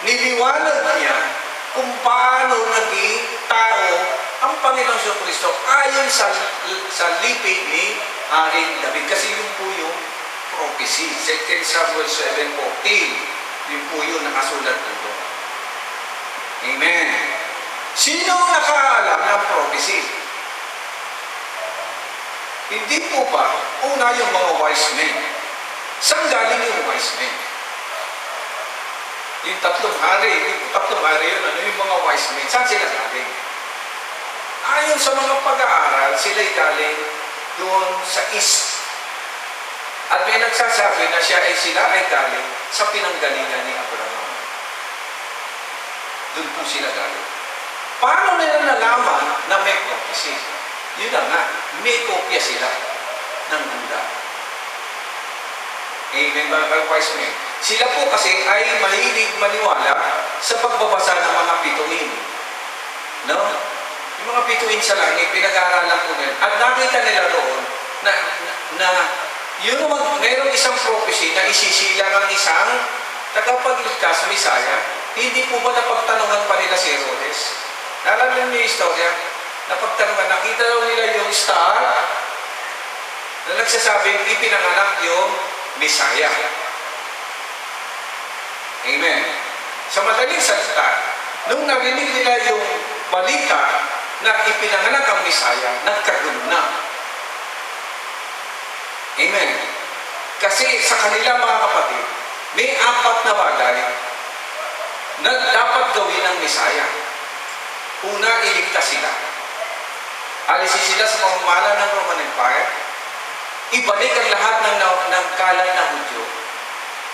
niliwanag niya kung paano naging tao ang Panginoong Jesucristo ayon sa lipid ni Haring David. Kasi yun po yung prophecy. 2 Samuel 7:14. Yun po yung nakasulat dito. Amen. Sino ang nakaalam ng prophecy? Hindi po ba una yung mga wise men? Saan galing yung wise men? Yung tatlong hari, yung tatlong hari yun, ano yung mga wise men? Saan sila galing? Ayon sa mga pag-aaral, sila'y galing doon sa east. At may nagsasabi na sila ay galing sa pinanggalingan ni Abraham. Doon po sila galing. Paano nila nalaman na may prophecy? Yun na nga, may kopya sila ng Buddha. Amen, mga wise men. Sila po kasi ay mahilig maniwala sa pagbabasa ng mga bituin. No? Yung mga bituin sa langit, pinag-aaralan po nila. At nakita nila roon na yun naman, mayroong isang prophecy na isisilang ang isang tagapagligtas, Misaya. Hindi po ba napagtanungan pa nila si Herodes? Naalala niyo yung istorya? Napagtanungan, nakita daw nila yung star na nagsasabing ipinanganak yung Misaya. Amen. Sa madaling salita, nung narinig nila yung balita na ipinanganak ang Misaya, nagkagulo na. Amen. Kasi sa kanila mga kapatid, may 4 na bagay na dapat gawin ng Misaya. Una, iligtas sila. Alisin sila sa pamamahala ng Roman Empire. Ibalik ang lahat ng kalat na Hudyo.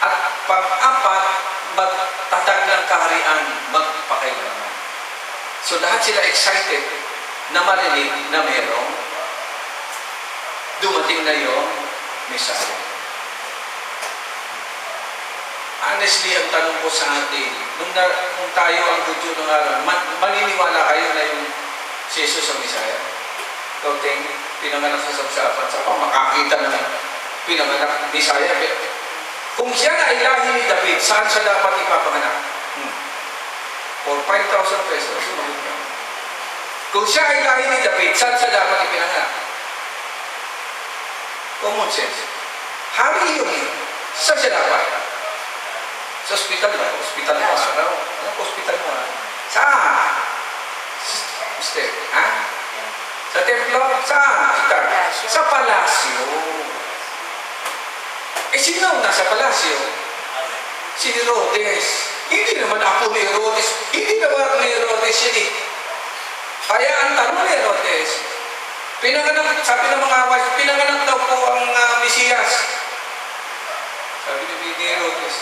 At pang-4, magtatag ng kaharian magpakailanman. So lahat sila excited na marinig na merong dumating na yung Messiah. Honestly, ang tanong ko sa atin, kung tayo ang Hudyo ng araw, maniniwala kayo na yung si Jesus ang Messiah? Ikaw, pinanganak sa sabsapan, sa makakita ng pinanganak Messiah. Kung siya na ay lahi ni David, saan siya dapat ipapanganak? For 5,000 pesos, sumagot niya. Kung siya ay lahi ni David, saan siya dapat ipinanganak? Common sense. Hari yun eh. Saan siya dapat? Sa hospital ba? Hospital mo araw? Anong hospital mo araw? Saan? Mister, ha? Sa templo? Saan? Sa palasyo. Sino ang nasa palasyo? Si Herodes. Hindi naman apo ni Herodes. Hindi naman ni Herodes yun eh. Kaya ang tanong ni Herodes, pinanganak, sabi ng mga wise, pinanganak daw po ang Mesiyas. Sabi ni Herodes,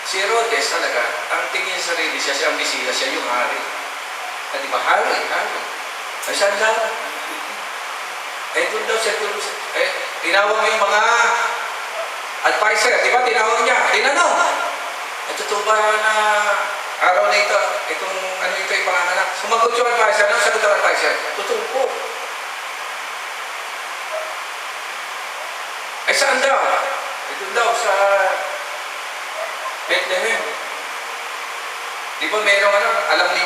si Herodes talaga, ang tingin sa sarili siya, siya ang Mesiyas, siya yung hari. At diba, hari. Ay, saan daw? Doon daw siya, tinawag mo yung mga advisor, diba, tinawag niya, tinanong. Totoo ba na araw na ito, itong ano ito ay panganganak? Sumagot yung advisor, ano sagot ang advisor? Totoo po. Ay, saan daw? Doon daw sa Bethlehem. Di ba merong ano, alam niyo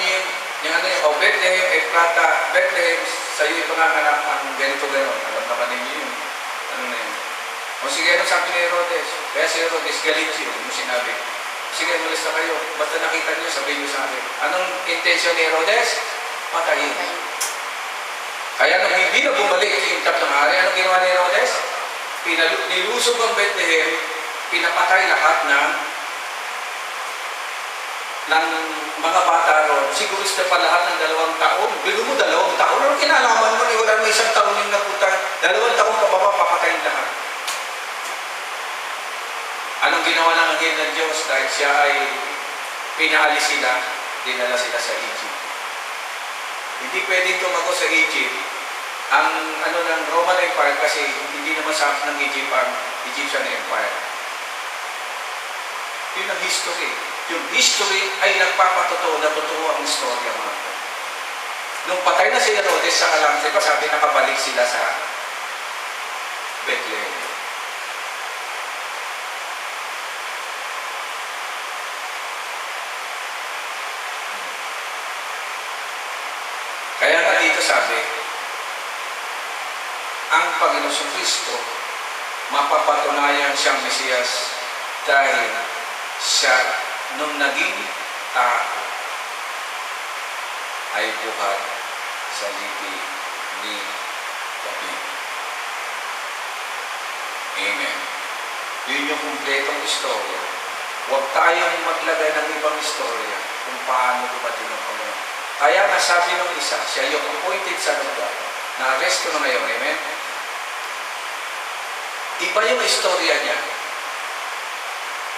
yung ano yung, Bethlehem, Efrata, Bethlehem, sa iyo ipanganganak ang ganito-ganon. Alam naman ninyo yun. Ano na yun? O sige, ano sabi ni Herodes? Kaya si Herodes, galit siya, mo sinabi. Sige, malis na kayo. Basta nakita niyo, sabihin niyo sa akin. Anong intensyon ni Herodes? Patayin. Kaya nung hindi na bumalik yung tatlong hari, anong ginawa ni Herodes? Nilusog ang Bethlehem, pinapatay lahat ng mga bata ron. Siguro sa pa lahat ng 2 taon. Bigo mo 2 taon. Ano kinalaman mo? Wala mo 1 taon yung napunta. 2 taon pababa, papatayin lahat. Anong ginawa ng anghel ng Diyos? Dahil siya ay pinaalis sila, dinala sila sa Egypt. Hindi pwedeng tumago sa Egypt ang ano ng Roman Empire kasi hindi naman sa ng Egypt ang Egyptian Empire. Yun ang history. Yung history ay nagpapatotoo na totoo ang istorya mga ito. Nung patay na si Herodes sa alam, diba sabi nakabalik sila sa Bethlehem. sinasabi, ang Panginoon Kristo, mapapatunayan siyang Mesiyas dahil siya nung naging tao ay buhat sa lipi ni David. Amen. Yun yung kumpletong istorya. Huwag tayong maglagay ng ibang istorya kung paano dumating ang Panginoon. Kaya nga sabi ng isa, siya yung appointed sa lugar, na-arresto na ngayon. Amen? Iba yung istorya niya.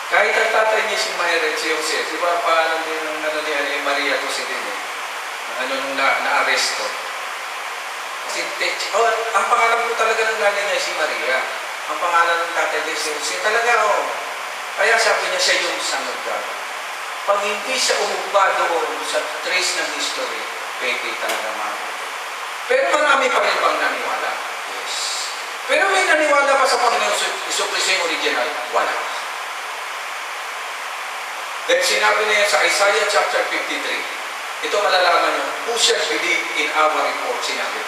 Kahit ang tatay niya si Myret, si Jose, di ba paano din ng ni Maria to si din nung na-arresto. Kasi, ang pangalan ko talaga ng nanay niya si Maria. Ang pangalan ng tatay niya si Jose. Talaga, Kaya sabi niya siya yung sanod ka. Pag hindi siya umugba doon sa trace ng history, pwede talaga mabuti. Pero marami pa rin pang naniwala. Yes. Pero may naniwala pa sa Panginoon Jesucristo yung original? Wala. Dahil sinabi niya sa Isaiah chapter 53, ito malalaman niyo, who shall believe in our report, sinabi.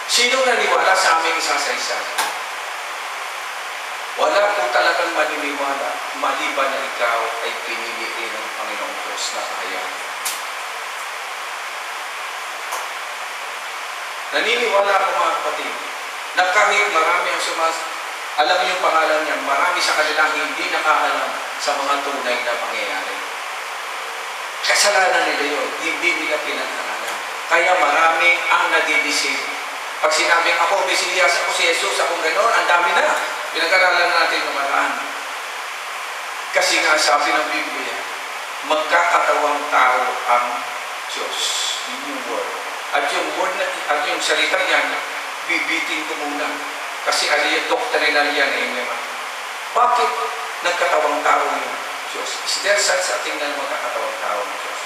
Sino naniwala sa aming isa-sa-isa? Wala po talagang maniniwala maliban na ikaw ay pinili ng Panginoong Diyos na kaya. Naniniwala ako mga kapatid na kahit marami ang alam niyo yung pangalan niya, marami sa kanilang hindi nakaalam sa mga tunay na pangyayari. Kasalanan nila yun, hindi nila pinag-aralan. Kaya marami ang nadidisip. Pag sinabing ako, Mesiyas, ako si Jesus, akong gano'n, ang dami na. Pinag-aralan natin naman. Kasi nga sabi ng Biblia, magkakatawang tao ang Diyos. Yun yung word. At yung word at yung salita yan, bibitin ko muna. Kasi ano yung doctrinal yan naman. Bakit nagkatawang tao yung Diyos? Is there such a thing na magkakatawang tao ng Diyos?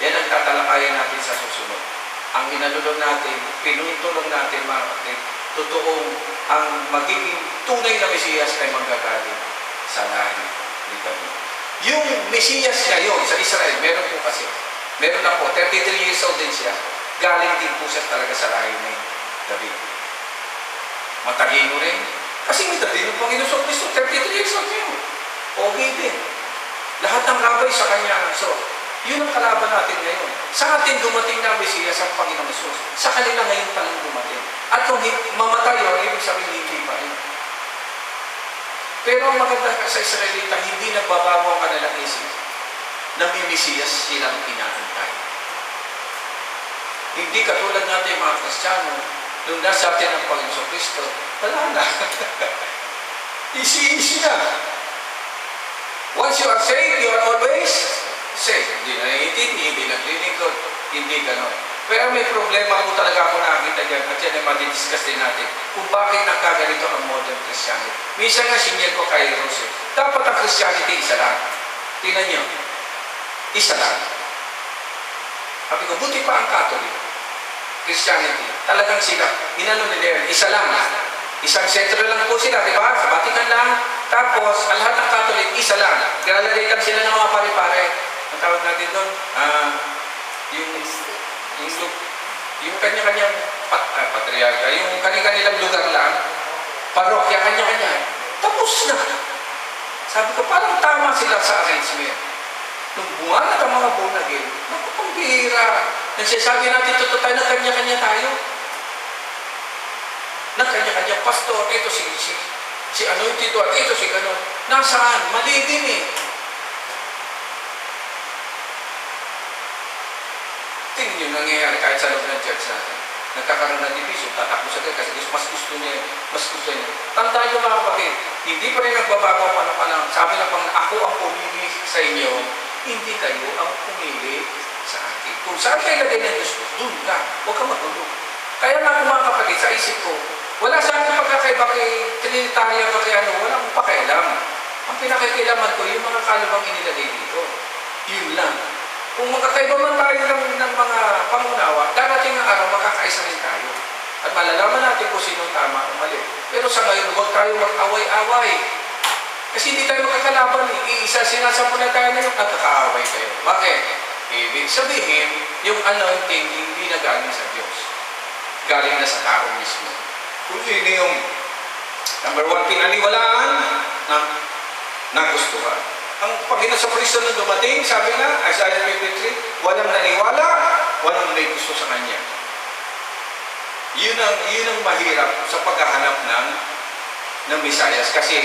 Yan ang tatalakayan natin sa susunod. Ang inalulong natin, pinutulong natin mga kapatid, totoong ang magiging tunay na Mesiyas ay manggagaling sa lahi ni David. Yung Mesiyas niya yun sa Israel, meron po kasi. Meron na po, 33 years old din siya. Galing din po siya talaga sa lahi ni David. Matalino rin. Kasi may David ng Panginoon Kristo, 33 years old yun. Okay din. Lahat ng labay sa kanya. So, yun ang kalaban natin ngayon. Sa atin dumating na Mesiyas ang Panginoong Jesus. Sa kanila ngayon palang dumating. At kung mamatay yun, ibig sabihin hindi pa rin. Pero ang maganda sa Israelita, hindi nagbabago ang kanilang isip na may Mesiyas silang inaantay. Hindi katulad natin mga Kristiyano, nung nasa atin ang Panginoon Kristo, wala na. Easy na. Once you are saved, you are always saved. Hindi na naiintindi, hindi naglilingkod, hindi gano'n. Pero may problema po talaga ako nakakita dyan at yan ay madidiscuss din natin kung bakit nagkaganito ang modern Christianity. Minsan nga sinyer ko kay Rose, dapat ang Christianity isa lang. Tingnan niyo, isa lang. Sabi ko, buti pa ang Catholic. Christianity, talagang sila, inano nila yun, isa lang. Isang sentro lang po sila, di ba? Sa Vatican lang. Tapos, ang lahat ng Catholic, isa lang. Galalagay lang sila ng mga pare-pare. Ang tawag natin doon, yung kanya-kanyang patriarka, yung kanya-kanyang lugar lang, parokya, kanya-kanya. Tapos na. Sabi ko, parang tama sila sa arrangement. Nung buwanat ang mga bonagin, nakapambihira. Nagsasabi natin, totoo tayo, nagkanya-kanya tayo. Nagkanya-kanya pastor, ito si ano yung tito, at ito si gano'n. Nasaan? Mali din eh. Tingin nyo nangyayari kahit sa loob ng church natin. Nagkakaroon ng division, tatakbo sa church kasi mas gusto niya. Tandaan nyo mga kapatid, hindi pa rin nagbabago ang panapanaw. Sabi na pang ako ang pumili sa inyo, hindi kayo ang pumili sa akin. Kung saan kayo lagay ng Diyos ko, doon ka. Huwag ka magulog. Kaya nga mga kapatid, sa isip ko, wala sa akin pagkakaiba kay Trinitarian o kay ano, wala akong pakialam. Ang pinakikailaman ko, yung mga kalabang inilagay dito. Yun lang. Kung magkakaiba man tayo ng mga pangunawa, darating ang araw, makakaisa rin tayo. At malalaman natin kung sino tama o mali. Pero sa ngayon, huwag tayo mag-away-away. Kasi hindi tayo magkakalaban eh. Iisa sinasapunan tayo na yung nagkakaaway kayo. Bakit? Ibig sabihin, yung anointing hindi na galing sa Diyos. galing na sa tao mismo. Kung sino yung number one, pinaniwalaan ng nagustuhan. Ang Panginoon sa Kristo nung dumating, sabi nga, Isaiah 53, walang naniwala, walang may gusto sa Kanya. Yun ang mahirap sa paghahanap ng Mesiyas. Kasi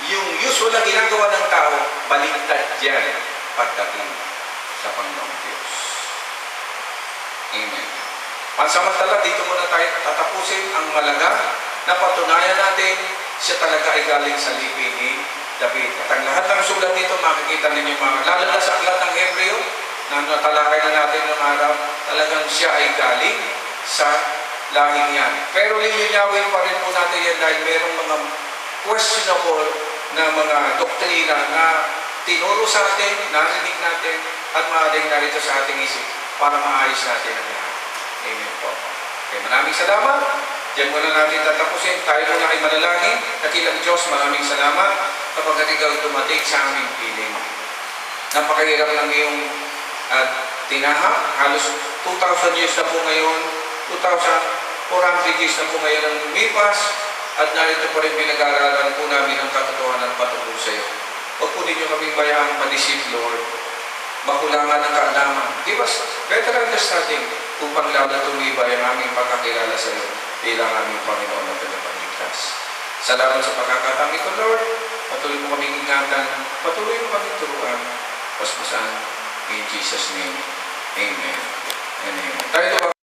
yung usual na ginagawa ng tao, baliktad yan pagdating sa Panginoong Diyos. Amen. Pansamantala, dito muna tayo tatapusin ang malaga na patunayan natin siya talaga ay galing sa lipi ni David. At ang lahat ng sulat dito, makikita ninyo lalo na sa aklat ng Hebreo, na natalakay na natin ng araw, talagang siya ay galing sa lahing yan. Pero linyawin pa rin po natin yan dahil merong mga questionable na mga doktrina na tinuro sa atin, narinig natin, at maaaring narito sa ating isip para maayos natin ang lahat. Amen po. Okay, maraming salamat. Diyan muna natin tatapusin. Tayo muna ay manalangin. Dakilang Diyos, maraming salamat kapag ikaw dumating sa aming piling. Napakahirap ng iyong tinahak. Halos 2,000 years na po ngayon. 2,400 years na po ngayon ang lumipas. At narito pa rin pinag-aaralan po namin ang katotohanan patungkol sa iyo. Huwag po ninyo kaming bayaang manisip, Lord. Makulangan ng kaalaman. Give us better understanding upang lalo tumibay ang aming pagkakilala sa iyo bilang aming Panginoon na tagapagligtas. Salamat sa pagkakataon ito, Lord. Patuloy mo kaming ingatan. Patuloy mo kaming turuan. Paspasan. In Jesus' name. Amen. And amen. Tayo